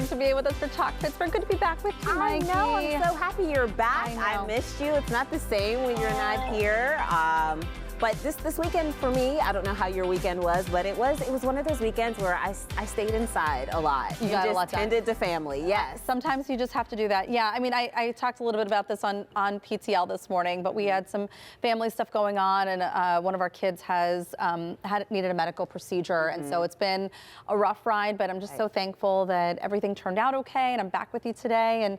Thanks for being with us for Talk Pittsburgh. Good to be back with you, I Mikey. know. I'm so happy you're back. I missed you. It's not the same when you're not here. But this weekend for me, I don't know how your weekend was, but it was one of those weekends where I stayed inside a lot. You got a lot done. Tended to family, yes. Sometimes you just have to do that. Yeah, I mean, I talked a little bit about this on PTL this morning, but we had some family stuff going on, and one of our kids has needed a medical procedure, and so it's been a rough ride, but I'm just so thankful that everything turned out okay, and I'm back with you today,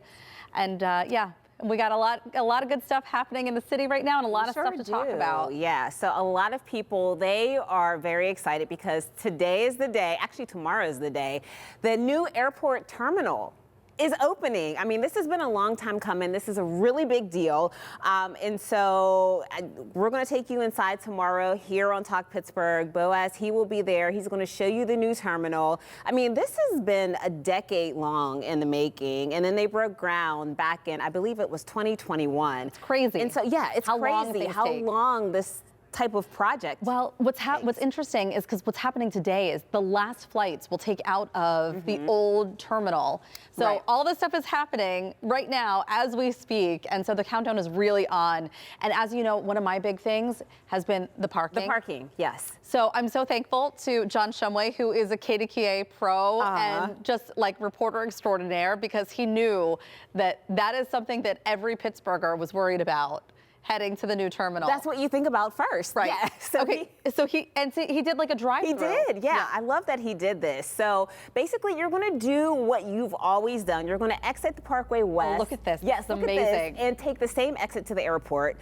and yeah. We got a lot of good stuff happening in the city right now, and a lot of stuff to talk about. Yeah, so a lot of people, they are very excited because today is the day, actually tomorrow is the day, the new airport terminal is opening. I mean, this has been a long time coming. This is a really big deal. And so we're going to take you inside tomorrow here on Talk Pittsburgh. Boaz, he will be there. He's going to show you the new terminal. I mean, this has been a decade long in the making. And then they broke ground back in, I believe it was 2021. It's crazy. And so, yeah, it's crazy how long this type of project. Well, what's interesting is because what's happening today is the last flights will take out of the old terminal. So all this stuff is happening right now as we speak, and so the countdown is really on. And as you know, one of my big things has been the parking. The parking, yes. So I'm so thankful to John Shumway, who is a KDKA pro and just like reporter extraordinaire, because he knew that that is something that every Pittsburgher was worried about heading to the new terminal. That's what you think about first. Right. Yeah. So so he did like a drive-through. He did, yeah. I love that he did this. So basically you're going to do what you've always done. You're going to exit the Parkway West. Oh, look at this. Yes, it's amazing. At this, and take the same exit to the airport.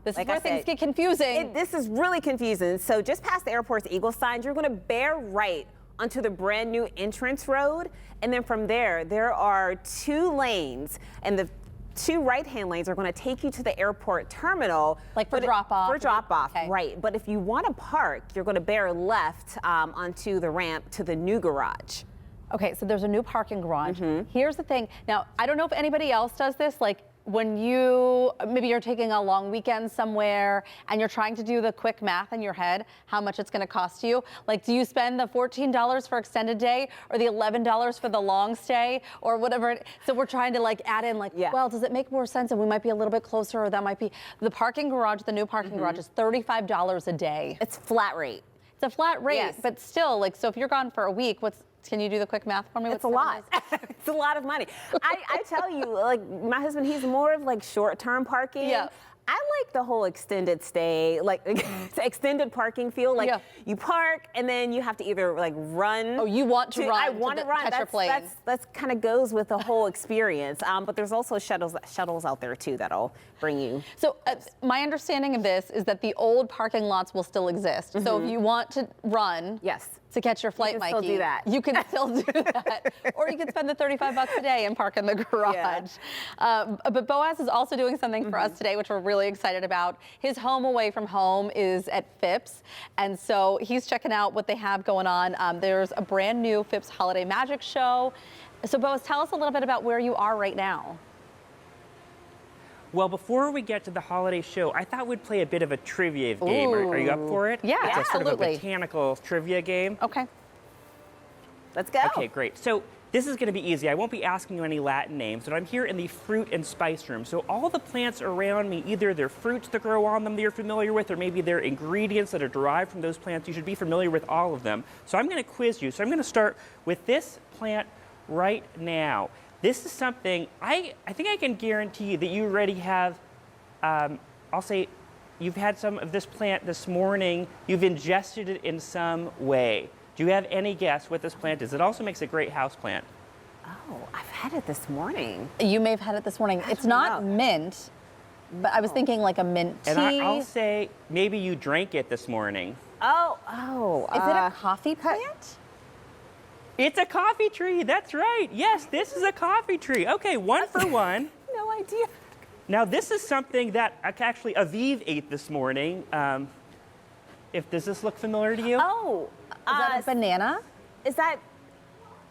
This is where things get confusing. This is really confusing. So just past the airport's Eagle signs, you're going to bear right onto the brand new entrance road. And then from there are 2 lanes, and the 2 right-hand lanes are going to take you to the airport terminal. Like for drop-off? For drop-off, okay. Right. But if you want to park, you're going to bear left onto the ramp to the new garage. Okay, so there's a new parking garage. Here's the thing. Now, I don't know if anybody else does this, like when maybe you're taking a long weekend somewhere and you're trying to do the quick math in your head, how much it's going to cost you. Like, do you spend the $14 for extended day or the $11 for the long stay or whatever? So we're trying to like add in like, well, does it make more sense? And we might be a little bit closer, or that might be the parking garage. The new parking garage is $35 a day. It's flat rate. It's a flat rate, but still, like, so if you're gone for a week, can you do the quick math for me? It's a lot. It's a lot of money. I tell you, like, my husband, he's more of like short-term parking. Yeah. I like the whole extended stay, like extended parking feel. Like you park and then you have to either like run. Oh, you want to run? I want to run. Catch your plane. That's kind of goes with the whole experience. But there's also shuttles out there too that'll bring you. So my understanding of this is that the old parking lots will still exist. So if you want to run, to catch your flight, Mikey, still do that. You can still do that, or you can spend the $35 a day and park in the garage. But Boaz is also doing something for us today, which we're really excited about. His home away from home is at Phipps, and so he's checking out what they have going on. There's a brand new Phipps Holiday Magic Show. So Boaz, tell us a little bit about where you are right now. Well, before we get to the holiday show, I thought we'd play a bit of a trivia game. Are you up for it? Yeah, it's absolutely. Sort of a botanical trivia game. Okay. Let's go. Okay, great. So this is going to be easy. I won't be asking you any Latin names, but I'm here in the fruit and spice room. So all the plants around me, either they're fruits that grow on them that you're familiar with, or maybe they're ingredients that are derived from those plants. You should be familiar with all of them. So I'm going to quiz you. So I'm going to start with this plant right now. This is something I think I can guarantee that you already have, I'll say you've had some of this plant this morning, you've ingested it in some way. Do you have any guess what this plant is? It also makes a great house plant. Oh, I've had it this morning. You may have had it this morning. It's not mint, but I was thinking like a mint tea. And I'll say maybe you drank it this morning. Oh. Is it a coffee plant? It's a coffee tree, that's right. Yes, this is a coffee tree. Okay, 1 for 1. No idea. Now this is something that actually Aviv ate this morning. Does this look familiar to you? Oh. Is that a banana? Is that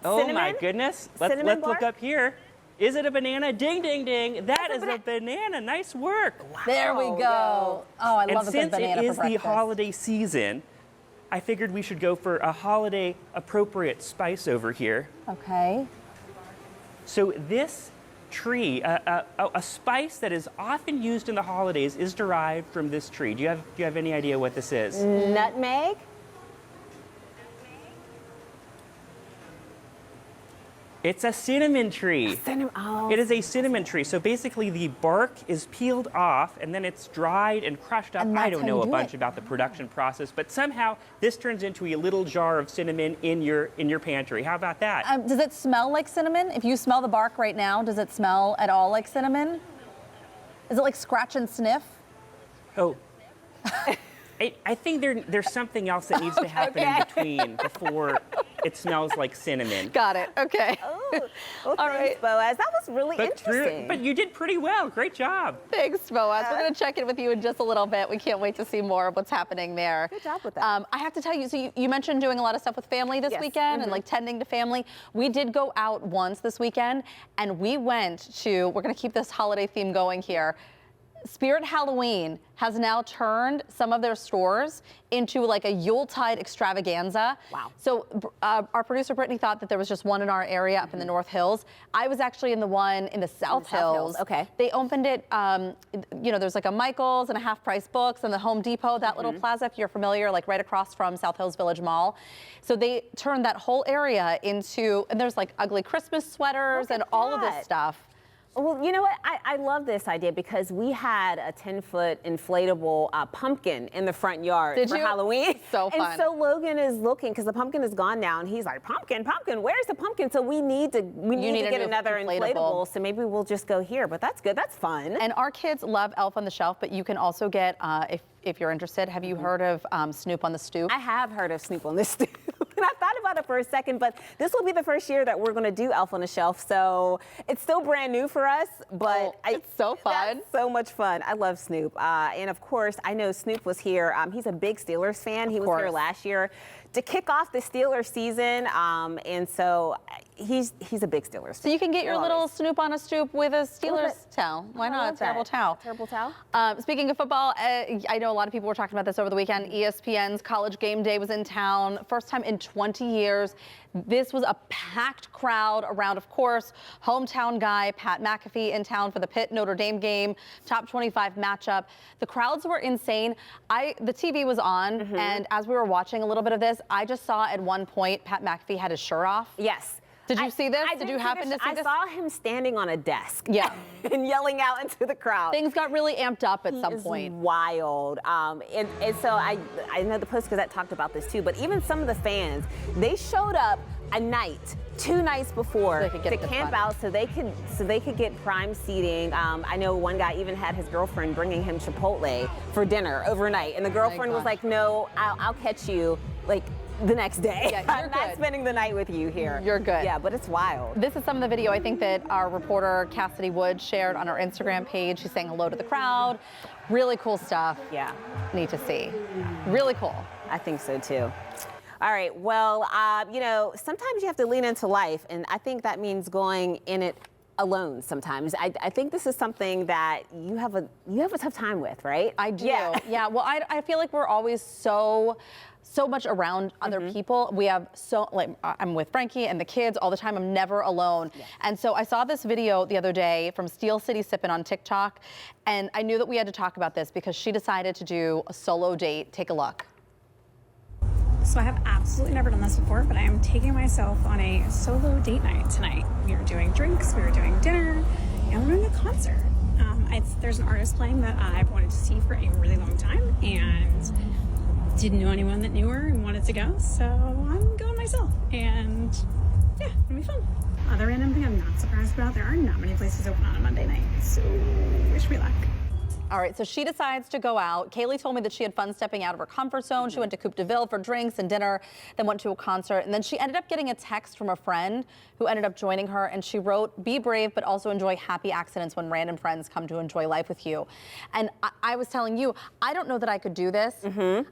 cinnamon? Oh my goodness. Let's look up here. Is it a banana? Ding, ding, ding. That is a banana. Nice work. Wow. There we go. Oh, I love a good banana for breakfast. And since it is the holiday season, I figured we should go for a holiday appropriate spice over here. Okay. So this tree, a spice that is often used in the holidays, is derived from this tree. Do you have any idea what this is? Nutmeg? It's a cinnamon tree. Oh. It is a cinnamon tree. So basically the bark is peeled off and then it's dried and crushed up. And I that's don't how know you a do bunch it. about the production process, but somehow this turns into a little jar of cinnamon in your pantry. How about that? Does it smell like cinnamon? If you smell the bark right now, does it smell at all like cinnamon? Is it like scratch and sniff? Oh. I think there's something else that needs to happen in between before it smells like cinnamon. Got it. Okay. Oh, well, All thanks, right. Boaz. That was really But interesting. but you did pretty well. Great job. Thanks, Boaz. We're going to check in with you in just a little bit. We can't wait to see more of what's happening there. Good job with that. I have to tell you, so you mentioned doing a lot of stuff with family this Yes. weekend and like tending to family. We did go out once this weekend and we went to, we're going to keep this holiday theme going here. Spirit Halloween has now turned some of their stores into like a Yuletide extravaganza. Wow. So our producer Brittany thought that there was just one in our area up in the North Hills. I was actually in the one in the South Hills. Okay. They opened it, there's like a Michael's and a Half Price Books and the Home Depot, that little plaza, if you're familiar, like right across from South Hills Village Mall. So they turned that whole area into, and there's like ugly Christmas sweaters and all of this that. stuff. Well, you know what? I love this idea because we had a 10-foot inflatable pumpkin in the front yard Did for you? Halloween. So fun. And so Logan is looking because the pumpkin is gone now, and he's like, "Pumpkin, pumpkin, where's the pumpkin?" So we need to need a get new another inflatable. inflatable. So maybe we'll just go here. But that's good. That's fun. And our kids love Elf on the Shelf, but you can also get, if you're interested, have you heard of Snoop on the Stoop? I have heard of Snoop on the Stoop. And I thought about it for a second, but this will be the first year that we're going to do Elf on the Shelf. So it's still brand new for us, but it's so fun. That's so much fun. I love Snoop. And of course, I know Snoop was here. He's a big Steelers fan. He was here last year to kick off the Steelers season. And so he's a big Steelers fan. So you can get your little Snoop on a Stoop with a Steelers towel. Why not? A terrible towel. Terrible towel? Speaking of football, I know a lot of people were talking about this over the weekend. ESPN's College Game Day was in town. First time in 20 years. This was a packed crowd around, of course, hometown guy Pat McAfee in town for the Pitt Notre Dame game, top 25 matchup. The crowds were insane. The TV was on, and as we were watching a little bit of this, I just saw at one point Pat McAfee had his shirt off. Yes. Did you see this? Did didn't you happen to see this? I saw him standing on a desk. Yeah. And yelling out into the crowd. Things got really amped up at some Is point. wild. And so I know the Post-Gazette talked about this too, but even some of the fans, they showed up a night, 2 nights before So they could get to the camp fun. out so they could get prime seating. I know one guy even had his girlfriend bringing him Chipotle for dinner overnight, and the girlfriend was gosh. like, "No, I'll catch you like the next day. Yeah, I'm you're not good. spending the night with you here." You're good. Yeah, but it's wild. This is some of the video I think that our reporter Cassidy Wood shared on our Instagram page. She's saying hello to the crowd. Really cool stuff. Yeah. Need to see. Really cool. I think so too. All right, well, sometimes you have to lean into life, and I think that means going in it alone sometimes. I think this is something that you have a tough time with, right? I do. Yeah. Well, I feel like we're always so much around other people. We have I'm with Frankie and the kids all the time. I'm never alone. Yeah. And so I saw this video the other day from Steel City Sippin' on TikTok, and I knew that we had to talk about this because she decided to do a solo date. Take a look. So I have absolutely never done this before, but I am taking myself on a solo date night tonight. We are doing drinks, we are doing dinner, and we're doing a concert. There's an artist playing that I've wanted to see for a really long time, and didn't know anyone that knew her and wanted to go, so I'm going myself. And yeah, it'll be fun. Other random thing I'm not surprised about, there are not many places open on a Monday night, so wish me luck. All right, so she decides to go out. Kaylee told me that she had fun stepping out of her comfort zone. She went to Coupe de Ville for drinks and dinner, then went to a concert, and then she ended up getting a text from a friend who ended up joining her, and she wrote, "Be brave, but also enjoy happy accidents when random friends come to enjoy life with you." And I was telling you, I don't know that I could do this.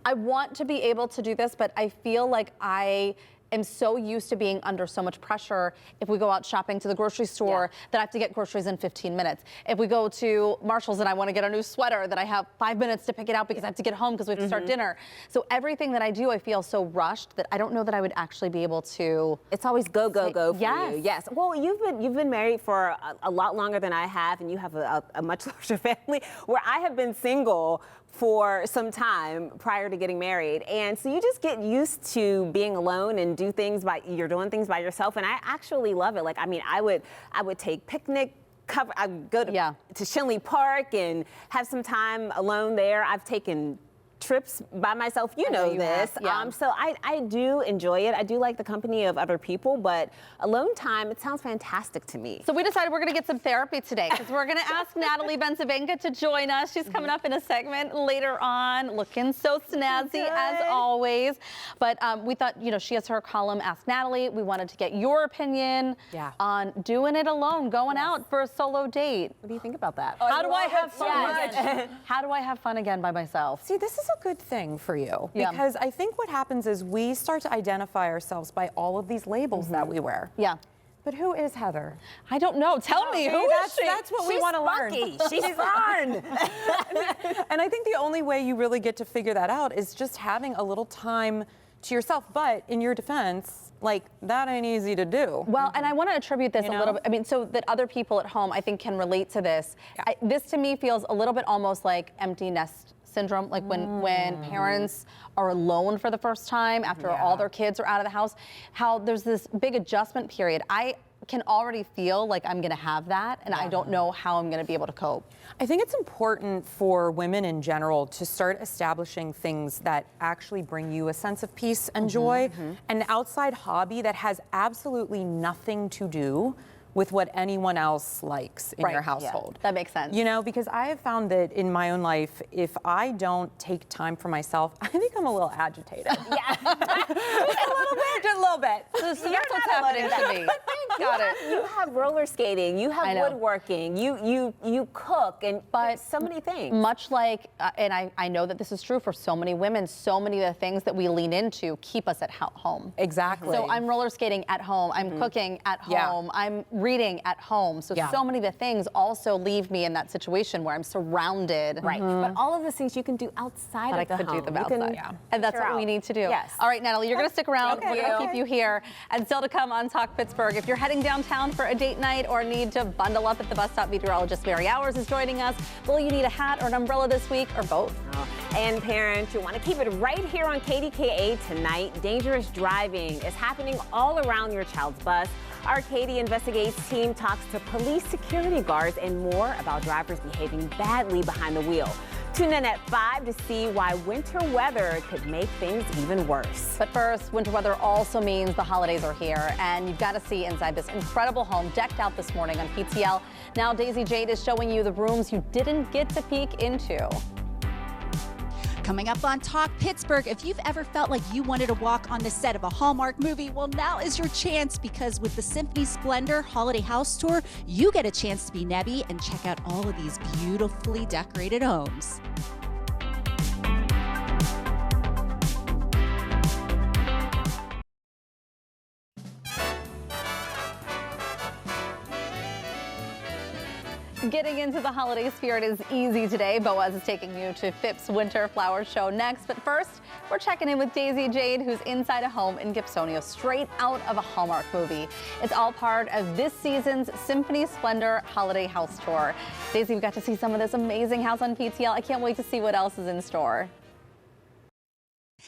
I want to be able to do this, but I feel like I am so used to being under so much pressure. If we go out shopping to the grocery store, that I have to get groceries in 15 minutes. If we go to Marshall's and I want to get a new sweater, that I have 5 minutes to pick it out because I have to get home because we have to start dinner. So everything that I do, I feel so rushed that I don't know that I would actually be able to. It's always go, go, go for Yes. you. Yes. Well, you've been married for a lot longer than I have, and you have a much larger family, where I have been single for some time prior to getting married. And so you just get used to being alone and you're doing things by yourself. And I actually love it. Like, I mean, I would take picnic cover, I'd go to Shinley Park and have some time alone there. I've taken trips by myself, you know this. So I do enjoy it. I do like the company of other people, but alone time, it sounds fantastic to me. So we decided we're going to get some therapy today because we're going to ask Natalie Benzavenga to join us. She's coming up in a segment later on, looking so snazzy as always. But we thought, you know, she has her column, Ask Natalie. We wanted to get your opinion on doing it alone, going out for a solo date. What do you think about that? How do I have fun again? How do I have fun again by myself? See, this is a good thing for you because I think what happens is we start to identify ourselves by all of these labels that we wear. Yeah. But who is Heather? I don't know. Tell me, who is she? That's what we want to learn. She's fun. And I think the only way you really get to figure that out is just having a little time to yourself. But in your defense, like, that ain't easy to do. Well, and I want to attribute this a little bit, I mean, so that other people at home, I think, can relate to this. This to me feels a little bit almost like empty nest syndrome, like when parents are alone for the first time after all their kids are out of the house, how there's this big adjustment period. I can already feel like I'm going to have that, and I don't know how I'm going to be able to cope. I think it's important for women in general to start establishing things that actually bring you a sense of peace and joy, an outside hobby that has absolutely nothing to do with what anyone else likes in your household. That makes sense. You know, because I have found that in my own life, if I don't take time for myself, I become a little agitated. Just a little bit. So that's what's happening to me. Got it. You have roller skating, you have woodworking, you cook, and so many things. Much like, and I know that this is true for so many women, so many of the things that we lean into keep us at home. Exactly. So I'm roller skating at home, I'm cooking at home, I'm reading at home. So many of the things also leave me in that situation where I'm surrounded. Right. But all of the things you can do outside of the home. I could do them outside. And that's what we need to do. Yes. All right, Natalie, you're going to stick around. We're going to keep you here. And still to come on Talk Pittsburgh, if you're heading downtown for a date night or need to bundle up at the bus stop, meteorologist Mary Hours is joining us. Will you need a hat or an umbrella this week, or both? And parents, you want to keep it right here on KDKA tonight. Dangerous driving is happening all around your child's bus. Our Katie Investigates team talks to police security guards and more about drivers behaving badly behind the wheel. Tune in at 5 to see why winter weather could make things even worse. But first, winter weather also means the holidays are here, and you've got to see inside this incredible home decked out this morning on PTL. Now Daisy Jade is showing you the rooms you didn't get to peek into. Coming up on Talk Pittsburgh, if you've ever felt like you wanted to walk on the set of a Hallmark movie, well, now is your chance, because with the Symphony Splendor Holiday House Tour, you get a chance to be Nebby and check out all of these beautifully decorated homes. Getting into the holiday spirit is easy today. Boaz is taking you to Phipps Winter Flower Show next. But first, we're checking in with Daisy Jade, who's inside a home in Gibsonia, straight out of a Hallmark movie. It's all part of this season's Symphony Splendor Holiday House Tour. Daisy, we got to see some of this amazing house on PTL. I can't wait to see what else is in store.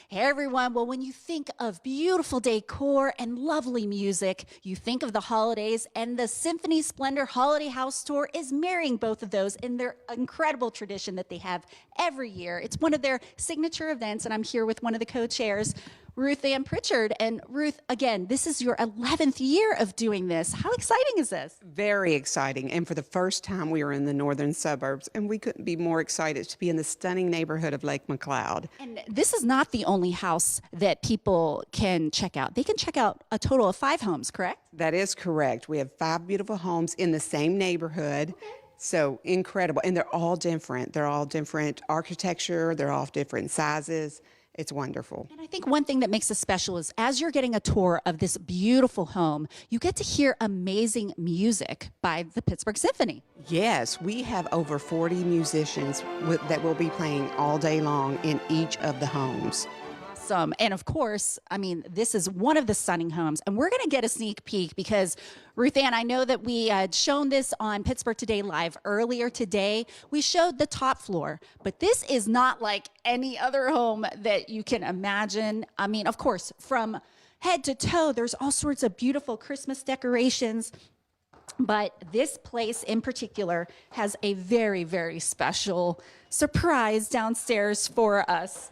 Hey everyone, well, when you think of beautiful decor and lovely music, you think of the holidays, and the Symphony Splendor Holiday House Tour is marrying both of those in their incredible tradition that they have every year. It's one of their signature events, and I'm here with one of the co-chairs, Ruth Ann Pritchard. And Ruth, again, this is your 11th year of doing this. How exciting is this? Very exciting. And for the first time, we are in the northern suburbs, and we couldn't be more excited to be in the stunning neighborhood of Lake McLeod. And this is not the only house that people can check out. They can check out a total of 5 homes, correct? That is correct. We have 5 beautiful homes in the same neighborhood. So incredible. And they're all different. They're all different architecture. They're all different sizes. It's wonderful. And I think one thing that makes it special is as you're getting a tour of this beautiful home, you get to hear amazing music by the Pittsburgh Symphony. Yes, we have over 40 musicians that will be playing all day long in each of the homes. And of course, I mean, this is one of the stunning homes, and we're going to get a sneak peek because, Ruth Ann, I know that we had shown this on Pittsburgh Today Live earlier today. We showed the top floor, but this is not like any other home that you can imagine. I mean, of course, from head to toe, there's all sorts of beautiful Christmas decorations. But this place in particular has a very, very special surprise downstairs for us.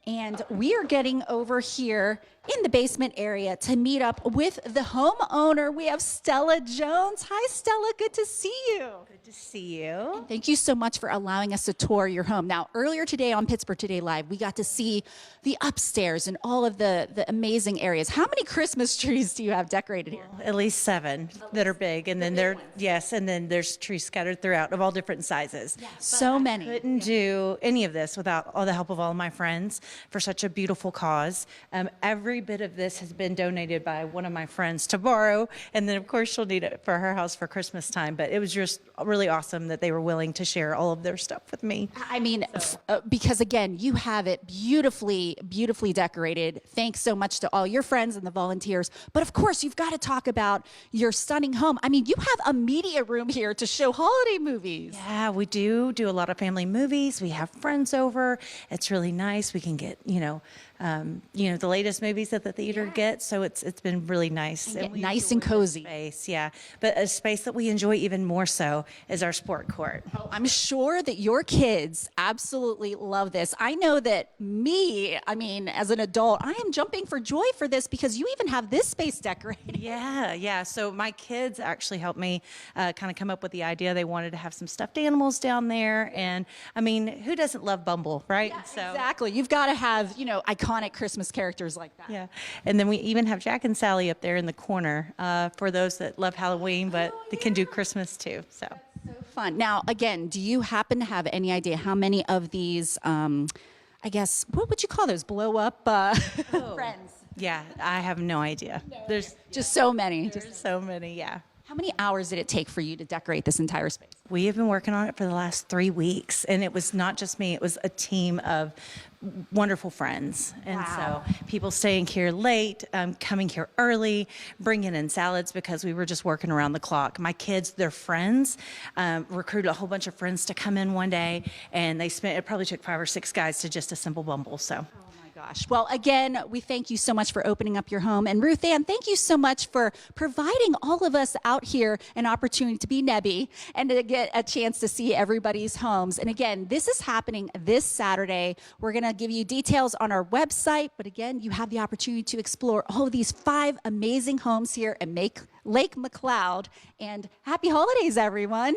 And we are getting over here in the basement area to meet up with the homeowner. We have Stella Jones. Hi, Stella. Good to see you. Good to see you. And thank you so much for allowing us to tour your home. Now, earlier today on Pittsburgh Today Live, we got to see the upstairs and all of the amazing areas. How many Christmas trees do you have decorated here? At least 7 that are big, and then and then there's trees scattered throughout of all different sizes. Yeah, so many. Couldn't do any of this without all the help of all of my friends for such a beautiful cause. Every bit of this has been donated by one of my friends to borrow, and then of course she'll need it for her house for Christmas time. But it was just really awesome that they were willing to share all of their stuff with me. I mean, because again, you have it beautifully, beautifully decorated. Thanks so much to all your friends and the volunteers. But of course, you've got to talk about your stunning home. I mean, you have a media room here to show holiday movies. Yeah, we do a lot of family movies. We have friends over. It's really nice. We can get, the latest movies that the theater gets. So it's been really nice. And nice and cozy. Space, yeah. But a space that we enjoy even more so is our sport court. Oh, I'm sure that your kids absolutely love this. I know that as an adult, I am jumping for joy for this because you even have this space decorated. Yeah. So my kids actually helped me kind of come up with the idea. They wanted to have some stuffed animals down there. And I mean, who doesn't love Bumble, right? Yeah, exactly. You've got to have, iconic Christmas characters like that. Yeah. And then we even have Jack and Sally up there in the corner for those that love Halloween, but they can do Christmas too. So fun. Now, again, do you happen to have any idea how many of these, I guess, what would you call those, blow up friends? Yeah, I have no idea. There's just so many. There's so many, yeah. How many hours did it take for you to decorate this entire space? We have been working on it for the last 3 weeks, and it was not just me, it was a team of wonderful friends. And so people staying here late, coming here early, bringing in salads because we were just working around the clock. My kids, their friends, recruited a whole bunch of friends to come in one day, and it probably took 5 or 6 guys to just assemble Bumble, so. Gosh. Well, again, we thank you so much for opening up your home. And Ruth Ann, thank you so much for providing all of us out here an opportunity to be nebby and to get a chance to see everybody's homes. And again, this is happening this Saturday. We're going to give you details on our website. But again, you have the opportunity to explore all of these 5 amazing homes here at Lake McLeod. And happy holidays, everyone.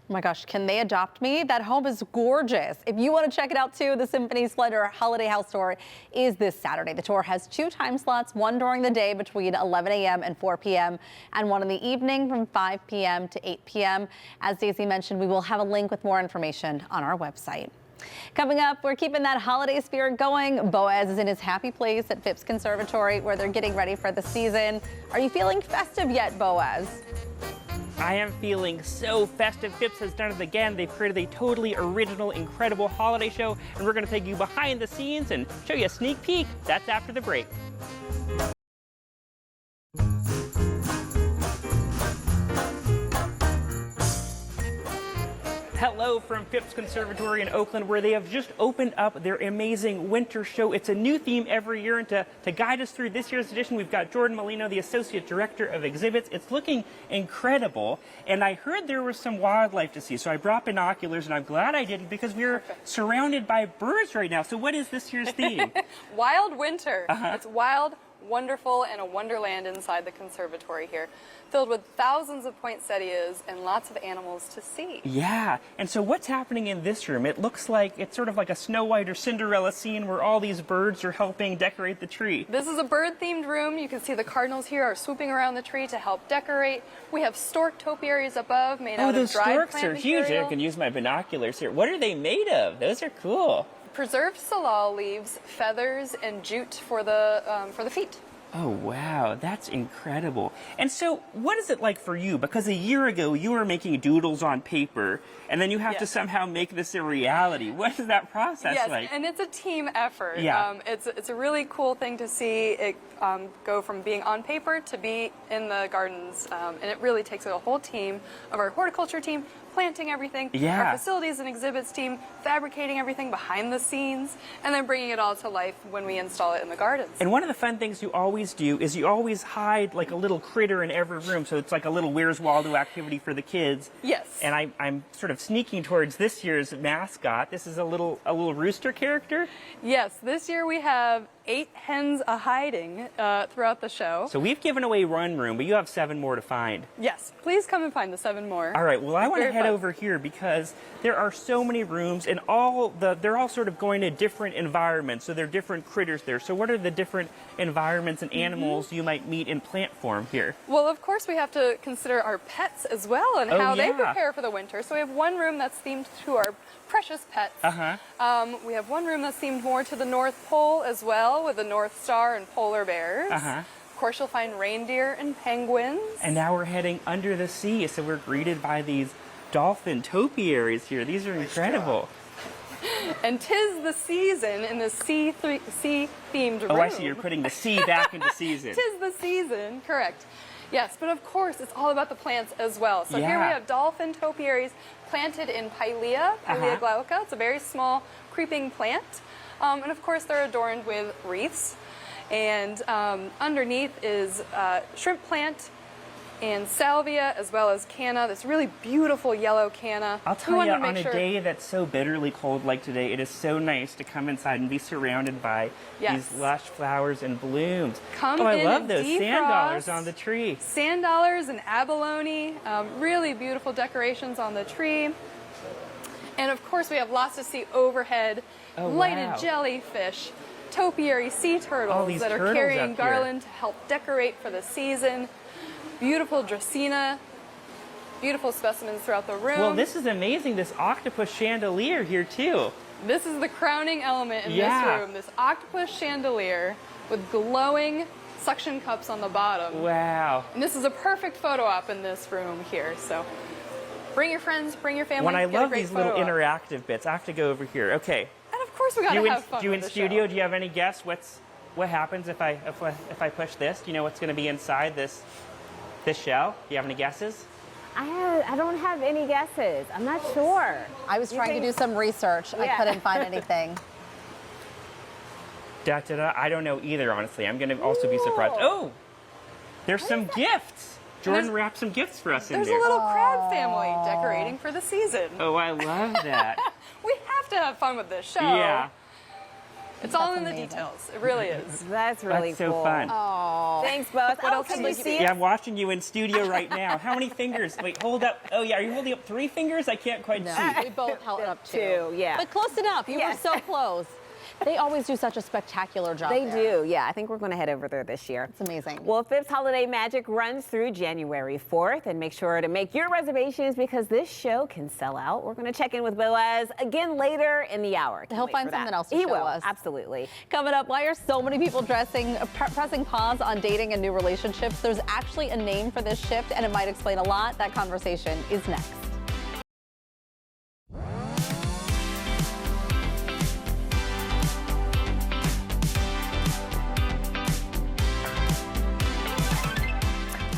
Oh my gosh, can they adopt me? That home is gorgeous. If you want to check it out too, the Symphony Splendor Holiday House Tour is this Saturday. The tour has 2 time slots, one during the day between 11 a.m. and 4 p.m. and one in the evening from 5 p.m. to 8 p.m. As Daisy mentioned, we will have a link with more information on our website. Coming up, we're keeping that holiday spirit going. Boaz is in his happy place at Phipps Conservatory where they're getting ready for the season. Are you feeling festive yet, Boaz? I am feeling so festive. Phipps has done it again. They've created a totally original, incredible holiday show, and we're going to take you behind the scenes and show you a sneak peek. That's after the break. Hello from Phipps Conservatory in Oakland, where they have just opened up their amazing winter show. It's a new theme every year, and to guide us through this year's edition, we've got Jordan Molino, the Associate Director of Exhibits. It's looking incredible, and I heard there was some wildlife to see, so I brought binoculars, and I'm glad I did because we're surrounded by birds right now. So what is this year's theme? Wild winter. It's wild, wonderful, and a wonderland inside the conservatory here, filled with thousands of poinsettias and lots of animals to see. Yeah, and so what's happening in this room? It looks like it's sort of like a Snow White or Cinderella scene where all these birds are helping decorate the tree. This is a bird-themed room. You can see the cardinals here are swooping around the tree to help decorate. We have stork topiaries above made out of dried plant material. Oh, those storks are huge. I can use my binoculars here. What are they made of? Those are cool. preserved salal leaves, feathers, and jute for the feet. Oh, wow, that's incredible. And so what is it like for you? Because a year ago, you were making doodles on paper, and then you have to somehow make this a reality. What is that process like? Yes, and it's a team effort. Yeah. It's a really cool thing to see it go from being on paper to be in the gardens. And it really takes a whole team of our horticulture team, planting everything, our facilities and exhibits team, fabricating everything behind the scenes, and then bringing it all to life when we install it in the gardens. And one of the fun things you always do is you always hide like a little critter in every room, so it's like a little Where's Waldo activity for the kids. Yes. And I'm sort of sneaking towards this year's mascot. This is a little rooster character. Yes, this year we have 8 hens a-hiding throughout the show. So we've given away one room, but you have 7 more to find. Yes, please come and find the 7 more. All right, well, I want to Very head fun. over here because there are so many rooms, and they're all sort of going to different environments, so there are different critters there. So what are the different environments and animals you might meet in plant form here? Well, of course, we have to consider our pets as well and how they prepare for the winter. So we have one room that's themed to our precious pets. We have one room that's themed more to the North Pole as well, with the North Star and polar bears. Of course, you'll find reindeer and penguins. And now we're heading under the sea, so we're greeted by these dolphin topiaries here. These are incredible. And 'tis the season in the sea-themed room. Oh, I see. You're putting the sea back into season. 'Tis the season, correct. Yes, but of course, it's all about the plants as well. So here we have dolphin topiaries planted in Pilea glauca. It's a very small creeping plant. And of course, they're adorned with wreaths. And underneath is shrimp plant and salvia, as well as canna, this really beautiful yellow canna. I'll tell you, on a day that's so bitterly cold like today, it is so nice to come inside and be surrounded by these lush flowers and blooms. Come I in love and those defrost. sand dollars on the tree. Sand dollars and abalone, really beautiful decorations on the tree. And of course, we have lots to see overhead. Lighted jellyfish, topiary sea turtles that are carrying garland to help decorate for the season. Beautiful Dracaena, beautiful specimens throughout the room. Well, this is amazing, this octopus chandelier here too. This is the crowning element in this room, this octopus chandelier with glowing suction cups on the bottom. Wow. And this is a perfect photo op in this room here, so bring your friends, bring your family. When I love these little interactive bits, I have to go over here. Okay. And of course we gotta have fun You with in the studio, show. do you have any guess what happens if I push this? Do you know what's going to be inside this shell? Do you have any guesses? I don't have any guesses. I'm not sure. I was trying to do some research. I couldn't find anything. I don't know either, honestly. I'm going to also be surprised. Oh, there's some gifts. Jordan wrapped some gifts for us in there. There's a little crab family decorating for the season. Oh, I love that. We have to have fun with this show. Yeah. It's all in the details. It really is. That's really so cool. fun. Oh. Thanks, both. What else can did you you see do? Yeah, I'm watching you in studio right now. How many fingers? Wait, hold up. Oh, yeah, are you holding up 3 fingers? I can't quite see. We both held up 2. 2, yeah. But close enough. You were so close. They always do such a spectacular job. They do, yeah. I think we're going to head over there this year. It's amazing. Well, Phipps Holiday Magic runs through January 4th, and make sure to make your reservations because this show can sell out. We're going to check in with Boaz again later in the hour. He'll find something else to show show us. us. Absolutely. Coming up, why are so many people pressing pause on dating and new relationships? There's actually a name for this shift, and it might explain a lot. That conversation is next.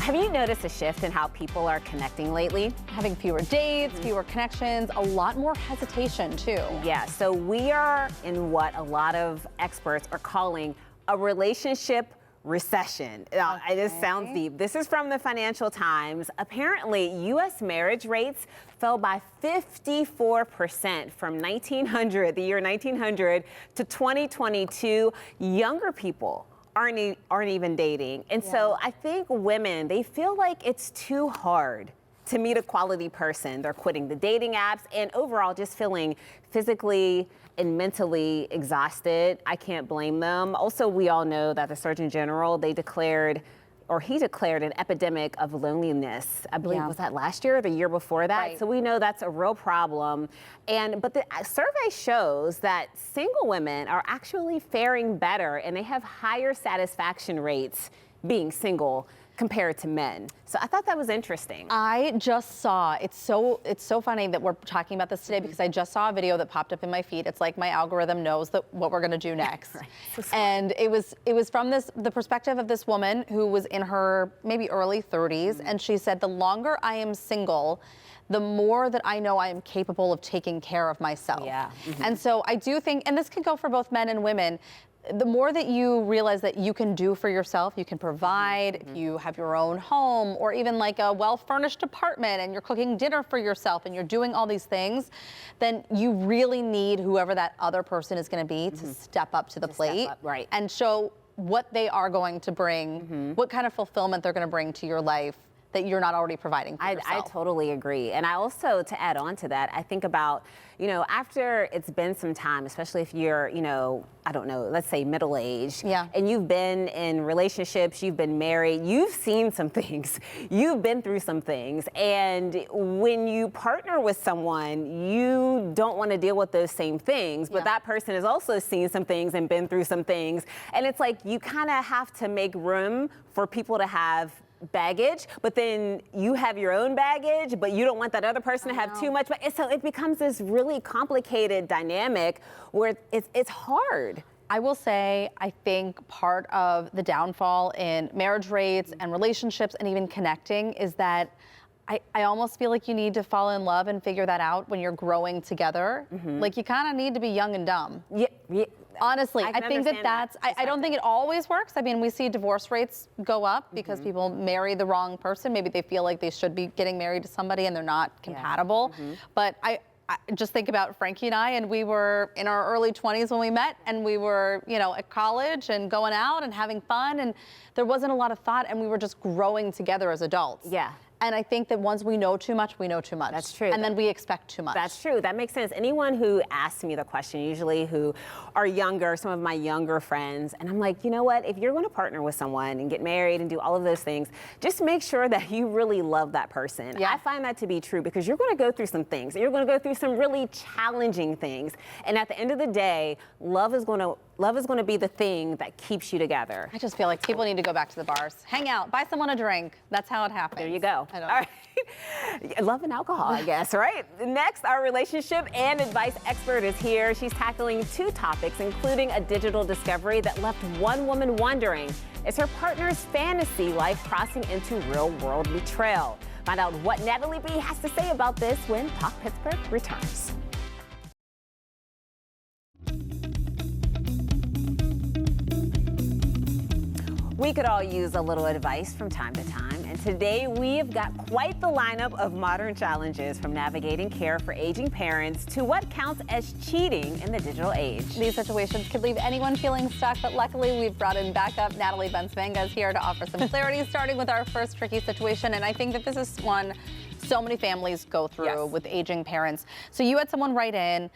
Have you noticed a shift in how people are connecting lately? Having fewer dates, fewer connections, a lot more hesitation too. Yeah, so we are in what a lot of experts are calling a relationship recession. This sounds deep. This is from the Financial Times. Apparently, U.S. marriage rates fell by 54% from the year 1900 to 2022. Younger people aren't even dating. And so I think women, they feel like it's too hard to meet a quality person. They're quitting the dating apps and overall just feeling physically and mentally exhausted. I can't blame them. Also, we all know that the Surgeon General, they declared or he declared an epidemic of loneliness. I believe, Yeah. was that last year or the year before that? Right. So we know that's a real problem. But the survey shows that single women are actually faring better, and they have higher satisfaction rates being single compared to men. So I thought that was interesting. I just saw, it's so funny that we're talking about this today because I just saw a video that popped up in my feed. It's like my algorithm knows what we're gonna do next. Right. And it was from the perspective of this woman who was in her maybe early 30s, and she said, the longer I am single, the more that I know I am capable of taking care of myself. Yeah. And so I do think, and this can go for both men and women, the more that you realize that you can do for yourself, you can provide, if you have your own home or even like a well-furnished apartment and you're cooking dinner for yourself and you're doing all these things, then you really need whoever that other person is going to be to step up to the plate right. and show what they are going to bring, what kind of fulfillment they're going to bring to your life that you're not already providing for yourself. I totally agree. And I also, to add on to that, I think about, after it's been some time, especially if you're, I don't know, let's say middle-aged, Yeah. and you've been in relationships, you've been married, you've seen some things, you've been through some things, and when you partner with someone, you don't want to deal with those same things, but that person has also seen some things and been through some things, and it's like you kind of have to make room for people to have baggage, but then you have your own baggage, but you don't want that other person to have too much. So it becomes this really complicated dynamic where it's hard. I will say, I think part of the downfall in marriage rates and relationships and even connecting is that I almost feel like you need to fall in love and figure that out when you're growing together. Like you kind of need to be young and dumb. Yeah. Honestly, I I can think understand that I don't think it always works. I mean, we see divorce rates go up because people marry the wrong person. Maybe they feel like they should be getting married to somebody and they're not compatible. But I just think about Frankie and I, and we were in our early 20s when we met, and we were, at college and going out and having fun, and there wasn't a lot of thought, and we were just growing together as adults. Yeah. And I think that once we know too much, we know too much. That's true. And then we expect too much. That's true. That makes sense. Anyone who asks me the question, usually who are younger, some of my younger friends, and I'm like, you know what? If you're going to partner with someone and get married and do all of those things, just make sure that you really love that person. Yeah. I find that to be true because you're going to go through some things. You're going to go through some really challenging things. And at the end of the day, love is going to be the thing that keeps you together. I just feel like people need to go back to the bars, hang out, buy someone a drink. That's how it happens. There you go. I don't All know. right. Love and alcohol, I guess, right? Next, our relationship and advice expert is here. She's tackling two topics, including a digital discovery that left one woman wondering, is her partner's fantasy life crossing into real-world betrayal? Find out what Natalie B has to say about this when Talk Pittsburgh returns. We could all use a little advice from time to time, and today we've got quite the lineup of modern challenges, from navigating care for aging parents to what counts as cheating in the digital age. These situations could leave anyone feeling stuck, but luckily we've brought in backup. Natalie Bensvenga is here to offer some clarity, starting with our first tricky situation, and I think that this is one so many families go through with aging parents. So you had someone write in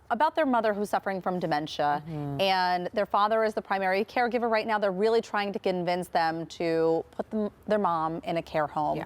about their mother who's suffering from dementia, and their father is the primary caregiver right now. They're really trying to convince them to put their mom in a care home.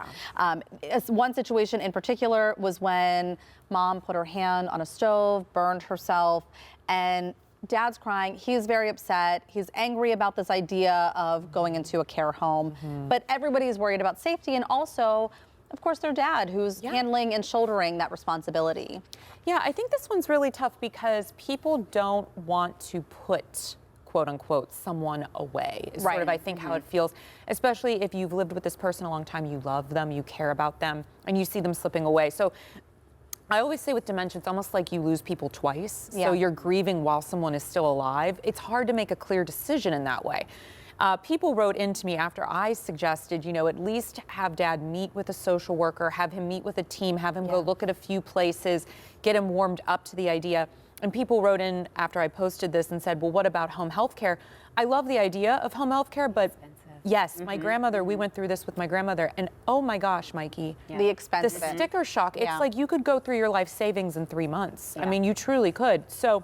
One situation in particular was when mom put her hand on a stove, burned herself, and Dad's crying. He's very upset. He's angry about this idea of going into a care home, but everybody's worried about safety, and also, of course, their dad, who's handling and shouldering that responsibility. Yeah, I think this one's really tough because people don't want to put, quote unquote, someone away. Is sort of, I think, how it feels, especially if you've lived with this person a long time, you love them, you care about them, and you see them slipping away. So I always say with dementia, it's almost like you lose people twice. So you're grieving while someone is still alive. It's hard to make a clear decision in that way. People wrote in to me after I suggested, at least have Dad meet with a social worker, have him meet with a team, have him go look at a few places, get him warmed up to the idea. And people wrote in after I posted this and said, well, what about home health care? I love the idea of home health care, but yes, my grandmother, we went through this with my grandmother, and oh my gosh, Mikey. The expense The of it. sticker shock, it's like you could go through your life savings in 3 months. I mean, you truly could. So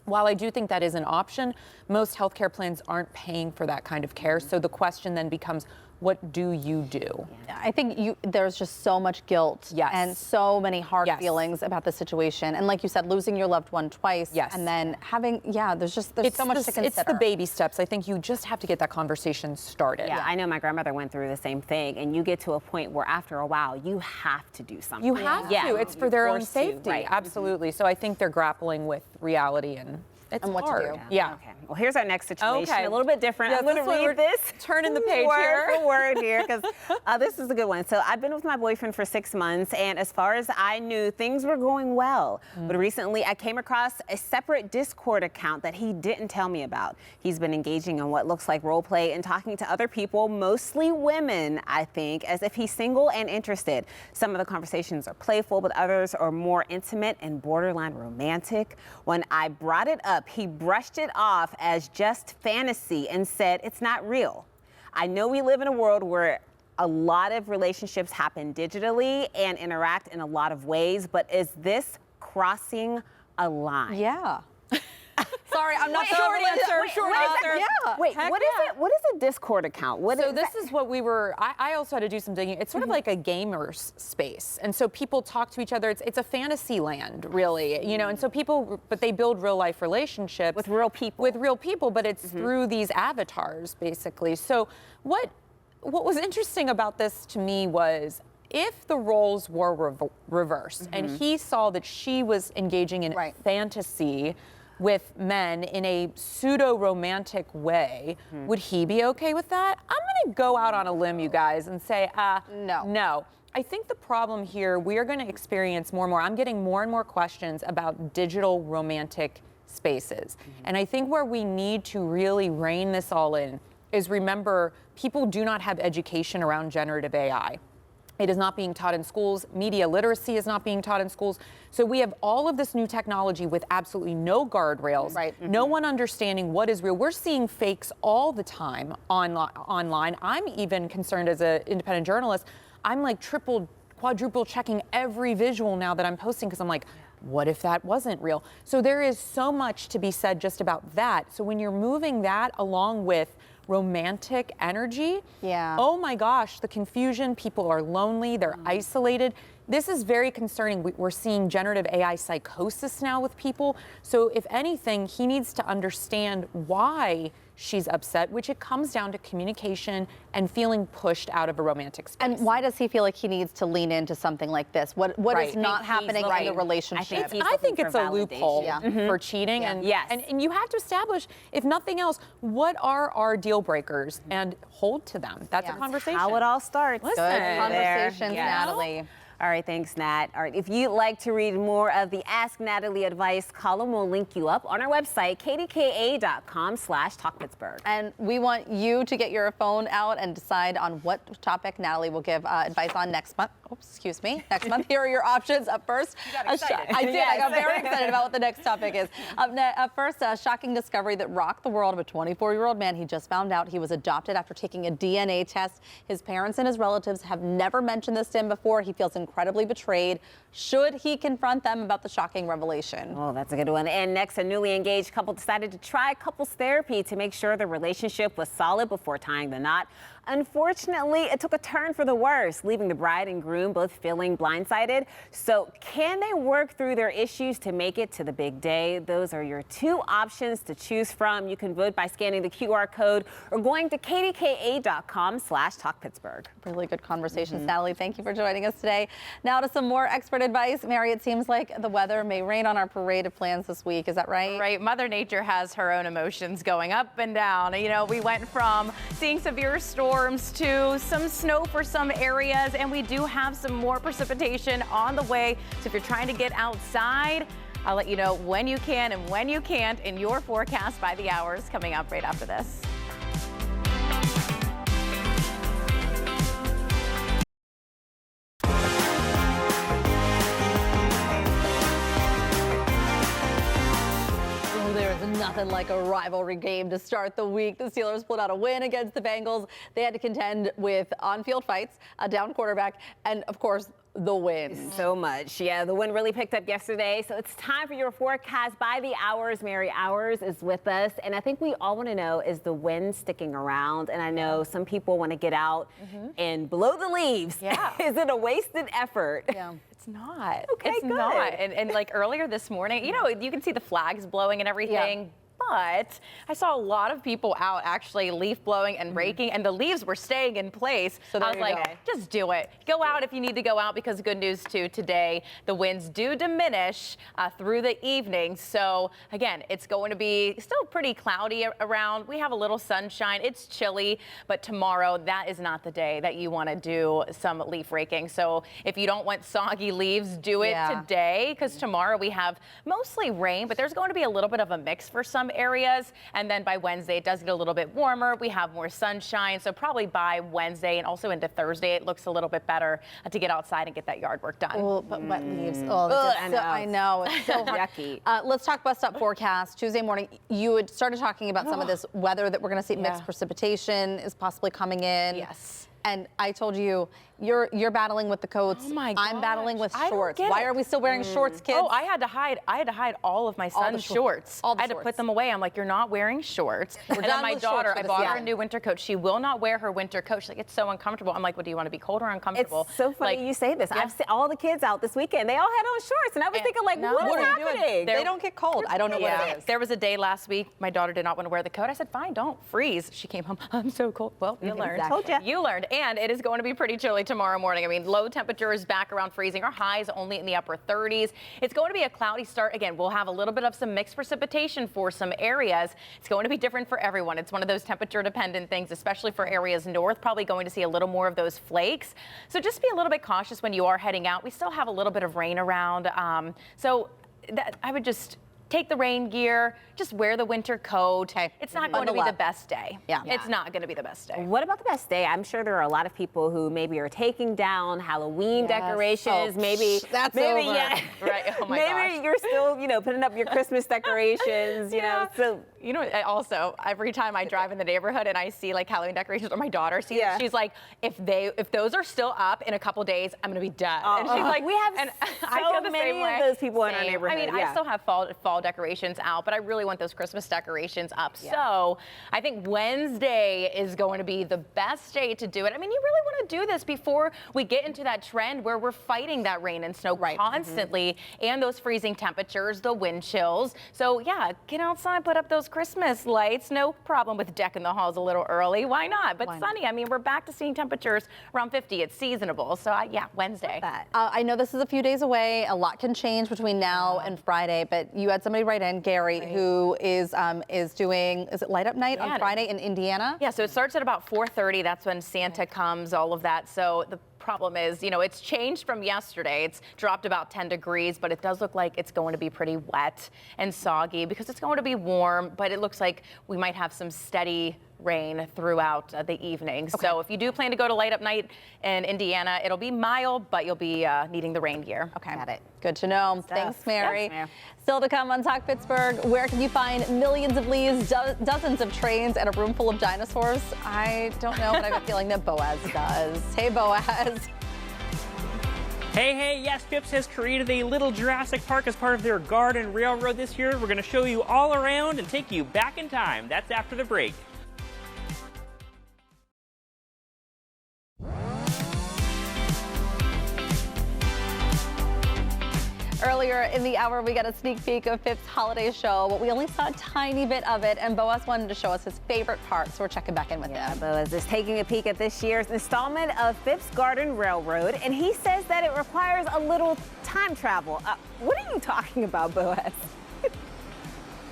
while I do think that is an option, most healthcare plans aren't paying for that kind of care. So the question then becomes, what do you do? I think there's just so much guilt and so many hard feelings about the situation. And like you said, losing your loved one twice and then having, there's so much to consider. It's the baby steps. I think you just have to get that conversation started. Yeah, I know my grandmother went through the same thing, and you get to a point where after a while, you have to do something. You have to. It's for their own safety. Right. Absolutely. So I think they're grappling with reality and it's what hard. to do. Yeah. Okay. Well, here's our next situation. Okay. A little bit different. I'm going to read this. Turning the page word here. for word here, because this is a good one. So I've been with my boyfriend for 6 months, and as far as I knew, things were going well. But recently, I came across a separate Discord account that he didn't tell me about. He's been engaging in what looks like role play and talking to other people, mostly women, I think, as if he's single and interested. Some of the conversations are playful, but others are more intimate and borderline romantic. When I brought it up, he brushed it off as just fantasy and said it's not real. I know we live in a world where a lot of relationships happen digitally and interact in a lot of ways, but is this crossing a line? Yeah. Sorry, I'm not Short answer. Wait, what is a Discord account? This is what I also had to do some digging. It's sort of like a gamer's space. And so people talk to each other. It's a fantasy land, really, you know, and so but they build real life relationships. With real people. With real people, but it's through these avatars, basically. So what was interesting about this to me was if the roles were reversed and he saw that she was engaging in fantasy with men in a pseudo-romantic way, would he be okay with that? I'm gonna go out on a limb, you guys, and say, no. I think the problem here, we are gonna experience more and more. I'm getting more and more questions about digital romantic spaces. And I think where we need to really rein this all in is remember, people do not have education around generative AI. It is not being taught in schools. Media literacy is not being taught in schools. So we have all of this new technology with absolutely no guardrails, no one understanding what is real. We're seeing fakes all the time online. I'm even concerned as an independent journalist. I'm like quadruple checking every visual now that I'm posting because I'm like, what if that wasn't real? So there is so much to be said just about that. So when you're moving that along with romantic energy, oh my gosh, the confusion, people are lonely, they're isolated. This is very concerning. We're seeing generative AI psychosis now with people. So if anything, he needs to understand why she's upset, which it comes down to communication and feeling pushed out of a romantic space. And why does he feel like he needs to lean into something like this? What is not happening in the relationship? I think it's a loophole for cheating. And you have to establish, if nothing else, what are our deal breakers and hold to them. That's a conversation. How it all starts. Good conversations, Natalie. All right, thanks, Nat. All right, if you'd like to read more of the Ask Natalie advice column, we'll link you up on our website, kdka.com/talkpittsburgh. And we want you to get your phone out and decide on what topic Natalie will give advice on next month. Oops, excuse me. Next month, here are your options. Up first, you got excited. I did. I got very excited about what the next topic is. Up first, a shocking discovery that rocked the world of a 24-year-old man. He just found out he was adopted after taking a DNA test. His parents and his relatives have never mentioned this to him before. He feels incredibly betrayed. Should he confront them about the shocking revelation? Oh, that's a good one. And next, a newly engaged couple decided to try couples therapy to make sure the relationship was solid before tying the knot. Unfortunately, it took a turn for the worse, leaving the bride and groom both feeling blindsided. So can they work through their issues to make it to the big day? Those are your two options to choose from. You can vote by scanning the QR code or going to kdka.com/talkpittsburgh. Really good conversations, Natalie. Thank you for joining us today. Now to some more expert advice. Mary, it seems like the weather may rain on our parade of plans this week. Is that right? Right. Mother Nature has her own emotions going up and down. You know, we went from seeing severe storms to some snow for some areas, and we do have some more precipitation on the way. So if you're trying to get outside, I'll let you know when you can and when you can't in your forecast by the hours coming up right after this. Nothing like a rivalry game to start the week. The Steelers pulled out a win against the Bengals. They had to contend with on-field fights, a down quarterback, and of course, the wind. So much. Yeah, the wind really picked up yesterday. So it's time for your forecast by the hours. Mary Hours is with us. And I think we all want to know, is the wind sticking around? And I know some people want to get out and blow the leaves. Yeah. Is it a wasted effort? Yeah. It's not. Okay, it's good. not. And like earlier this morning, you know, you can see the flags blowing and everything. But I saw a lot of people out actually leaf blowing and raking, and the leaves were staying in place. So there I was you like, go. just do it. Go out if you need to go out, because good news too, today the winds do diminish through the evening. So again, it's going to be still pretty cloudy around. We have a little sunshine. It's chilly, but tomorrow that is not the day that you want to do some leaf raking. So if you don't want soggy leaves, do it today, because tomorrow we have mostly rain, but there's going to be a little bit of a mix for some areas. And then by Wednesday, it does get a little bit warmer. We have more sunshine. So probably by Wednesday and also into Thursday, it looks a little bit better to get outside and get that yard work done. Oh, but wet leaves. Oh, I know. It's so hard. Yucky. Let's talk bust up forecast. Tuesday morning, you had started talking about some of this weather that we're going to see. Mixed precipitation is possibly coming in. Yes. And I told you, you're battling with the coats. Oh my I'm battling with gosh, I don't shorts. get Why it. are we still wearing shorts, kids? Oh, I had to hide all of my son's shorts. all the I had to shorts. put them away. I'm like, you're not wearing shorts. And done then my with daughter, shorts for I this bought her a season. new winter coat. She will not wear her winter coat. She's like, it's so uncomfortable. I'm like, well, do you want to be cold or uncomfortable? It's so funny you say this. I've seen all the kids out this weekend. They all had on shorts, and I was thinking, like, what is happening? They don't get cold. I don't know what it is. There was a day last week, my daughter did not want to wear the coat. I said, fine, don't freeze. She came home, I'm so cold. Well, you learned. Exactly. Told ya. You learned. And it is going to be pretty chilly tomorrow morning. I mean, low temperatures back around freezing. Our highs only in the upper 30s. It's going to be a cloudy start. Again, we'll have a little bit of some mixed precipitation for some areas. It's going to be different for everyone. It's one of those temperature dependent things, especially for areas north, probably going to see a little more of those flakes. So just be a little bit cautious when you are heading out. We still have a little bit of rain around. I would just take the rain gear, just wear the winter coat. It's not going to be the best day. It's not going to be the best day. What about the best day? I'm sure there are a lot of people who maybe are taking down Halloween decorations. Maybe that's maybe over. Right. Oh my maybe gosh. you're still, putting up your Christmas decorations. You know, so also every time I drive in the neighborhood and I see like Halloween decorations, or my daughter sees it, she's like, if those are still up in a couple days, I'm gonna be dead. And she's like, we have I feel so the many same way. of those people in our neighborhood. I mean, I still have fall decorations out, but I really want those Christmas decorations up. So I think Wednesday is going to be the best day to do it. I mean, you really want to do this before we get into that trend where we're fighting that rain and snow constantly, and those freezing temperatures, the wind chills. So yeah, get outside, put up those Christmas lights. No problem with decking the halls a little early. Why not? But sunny. I mean, we're back to seeing temperatures around 50. It's seasonable. So Wednesday. I know this is a few days away. A lot can change between now and Friday, but you had somebody write in, Gary, who is doing, is it Light Up Night on Friday in Indiana? Yeah, so it starts at about 4:30. That's when Santa comes, all of that. So the problem is, it's changed from yesterday. It's dropped about 10 degrees, but it does look like it's going to be pretty wet and soggy because it's going to be warm, but it looks like we might have some steady rain throughout the evening. So if you do plan to go to Light Up Night in Indiana, it'll be mild, but you'll be needing the rain gear. Okay. Got it. Good to know. Thanks, Mary. Still to come on Talk Pittsburgh, where can you find millions of leaves, dozens of trains, and a room full of dinosaurs? I don't know, but I have a feeling that Boaz does. Hey, Boaz. Hey, yes, Phipps has created a little Jurassic Park as part of their Garden Railroad this year. We're going to show you all around and take you back in time. That's after the break. Earlier in the hour, we got a sneak peek of Phipps' holiday show, but we only saw a tiny bit of it, and Boaz wanted to show us his favorite part, so we're checking back in with him. Boaz is taking a peek at this year's installment of Phipps' Garden Railroad, and he says that it requires a little time travel. What are you talking about, Boaz?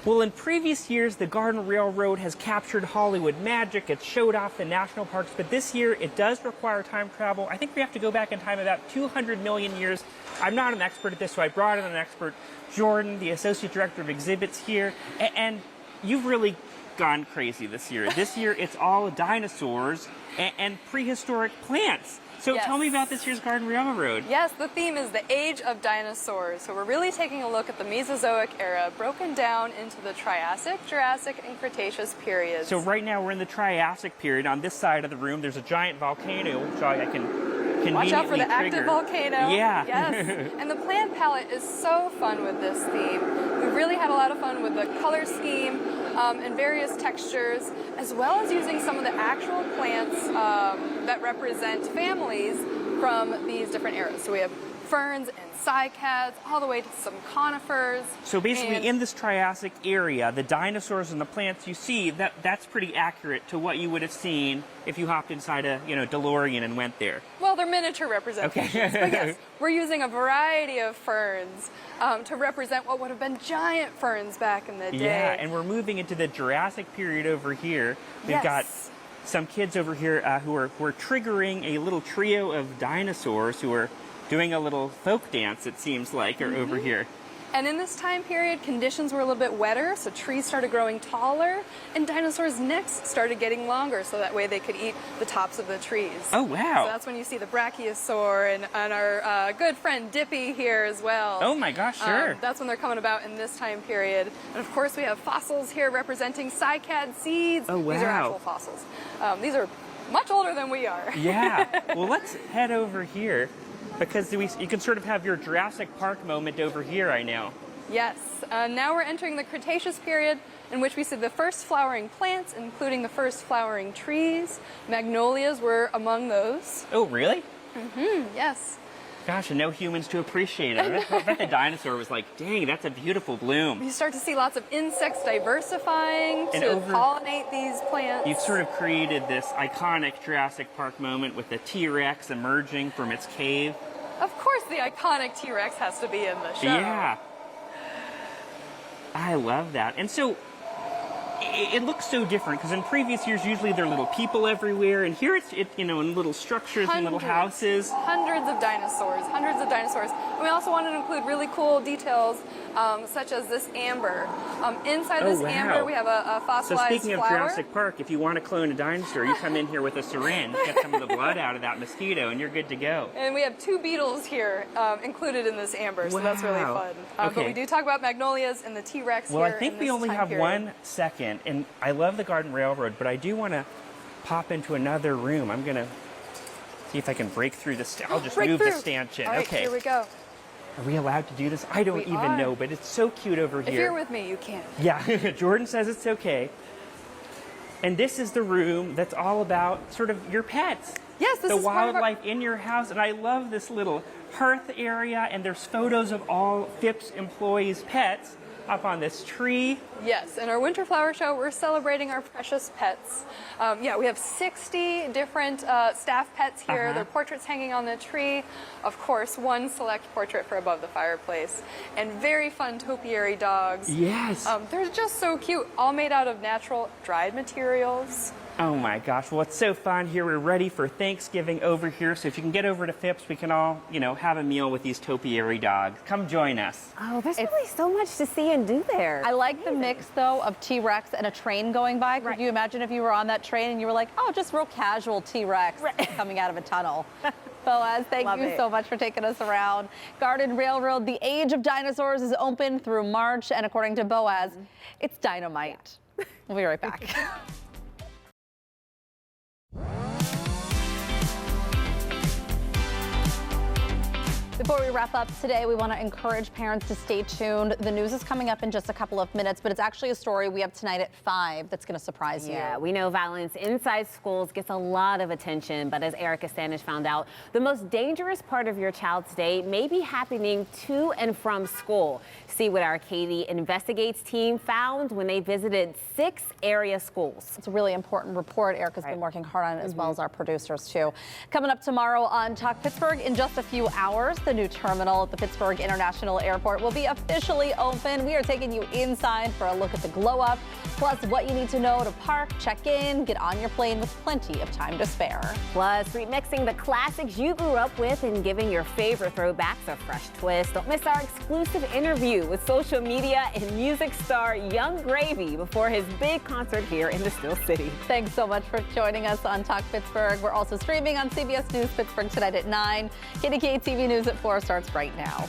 Well, in previous years, the Garden Railroad has captured Hollywood magic. It's showed off the national parks, but this year it does require time travel. I think we have to go back in time about 200 million years. I'm not an expert at this, so I brought in an expert, Jordan, the Associate Director of Exhibits here, and you've really gone crazy this year. This year, it's all dinosaurs and prehistoric plants. So tell me about this year's Garden Railroad. Yes, the theme is the Age of Dinosaurs. So we're really taking a look at the Mesozoic era, broken down into the Triassic, Jurassic, and Cretaceous periods. So right now we're in the Triassic period. On this side of the room, there's a giant volcano, which I can Watch out for the Conveniently active trigger. volcano. Yeah. Yes. And the plant palette is so fun with this theme. We really had a lot of fun with the color scheme and various textures, as well as using some of the actual plants that represent families from these different eras. So we have ferns and cycads, all the way to some conifers. So basically, and in this Triassic area, the dinosaurs and the plants you see, that's pretty accurate to what you would have seen if you hopped inside a DeLorean and went there. well, they're miniature representations. Okay. But yes, we're using a variety of ferns to represent what would have been giant ferns back in the day. Yeah, and we're moving into the Jurassic period over here. We've Yes. got some kids over here who are triggering a little trio of dinosaurs who are doing a little folk dance, it seems like, are over here. And in this time period, conditions were a little bit wetter, so trees started growing taller, and dinosaurs' necks started getting longer, so that way they could eat the tops of the trees. Oh, wow. So that's when you see the brachiosaur and our good friend Dippy here as well. Oh my gosh, sure. That's when they're coming about in this time period. And of course, we have fossils here representing cycad seeds. Oh, These are wow. actual fossils. These are much older than we are. Yeah. Well, let's head over here because you can sort of have your Jurassic Park moment over here, I know. Yes. Now we're entering the Cretaceous period, in which we see the first flowering plants, including the first flowering trees. Magnolias were among those. Oh, really? Yes. Gosh, and no humans to appreciate it. I bet the dinosaur was like, dang, that's a beautiful bloom. You start to see lots of insects diversifying And to pollinate these plants. You've sort of created this iconic Jurassic Park moment with the T-Rex emerging from its cave. Of course, the iconic T-Rex has to be in the show. Yeah. I love that. And so it looks so different because in previous years, usually there are little people everywhere, and here it's in little structures and little houses. Hundreds of dinosaurs, hundreds of dinosaurs. And we also wanted to include really cool details, such as this amber. Inside this amber, we have a So fossilized speaking of flower. Jurassic Park, if you want to clone a dinosaur, you come in here with a syringe, get some of the blood out of that mosquito, and you're good to go. And we have 2 beetles here included in this amber, so that's really Wow. fun. Okay. But we do talk about magnolias and the T-Rex Well, here I think in we this only time have period. 1 second, and I love the Garden Railroad, but I do want to pop into another room. I'm going to see if I can break through this. I'll just Break move through. the stanchion. All right, Okay. here we go. Are we allowed to do this? I don't We even are. know, but it's so cute over If here. you're with me, you can. Yeah, Jordan says it's okay. And this is the room that's all about sort of your pets. Yes, this the is part of our- wildlife in your house. And I love this little hearth area, and there's photos of all Phipps employees' pets up on this tree. Yes, in our winter flower show, we're celebrating our precious pets. We have 60 different staff pets here. Their portraits hanging on the tree. Of course, 1 select portrait for above the fireplace. And very fun topiary dogs. Yes. They're just so cute, all made out of natural dried materials. Oh my gosh, well, it's so fun here. We're ready for Thanksgiving over here. So if you can get over to Phipps, we can all, have a meal with these topiary dogs. Come join us. Oh, there's really so much to see and do there. I like the mix, though, of T-Rex and a train going by. Could you imagine if you were on that train and you were like, oh, just real casual T-Rex coming out of a tunnel? Boaz, thank Love you it. so much for taking us around. Garden Railroad, the age of dinosaurs is open through March, and according to Boaz, it's dynamite. We'll be right back. Before we wrap up today, we want to encourage parents to stay tuned. The news is coming up in just a couple of minutes, but it's actually a story we have tonight at 5 that's going to surprise you. Yeah, we know violence inside schools gets a lot of attention, but as Erica Standish found out, the most dangerous part of your child's day may be happening to and from school. See what our Katie Investigates team found when they visited 6 area schools. It's a really important report. Erica's been working hard on it, as well as our producers, too. Coming up tomorrow on Talk Pittsburgh, in just a few hours, the new terminal at the Pittsburgh International Airport will be officially open. We are taking you inside for a look at the glow up, plus what you need to know to park, check in, get on your plane with plenty of time to spare. Plus, remixing the classics you grew up with and giving your favorite throwbacks a fresh twist. Don't miss our exclusive interview with social media and music star Young Gravy before his big concert here in the Steel City. Thanks so much for joining us on Talk Pittsburgh. We're also streaming on CBS News Pittsburgh tonight at 9. KDKA TV News at 4 starts right now.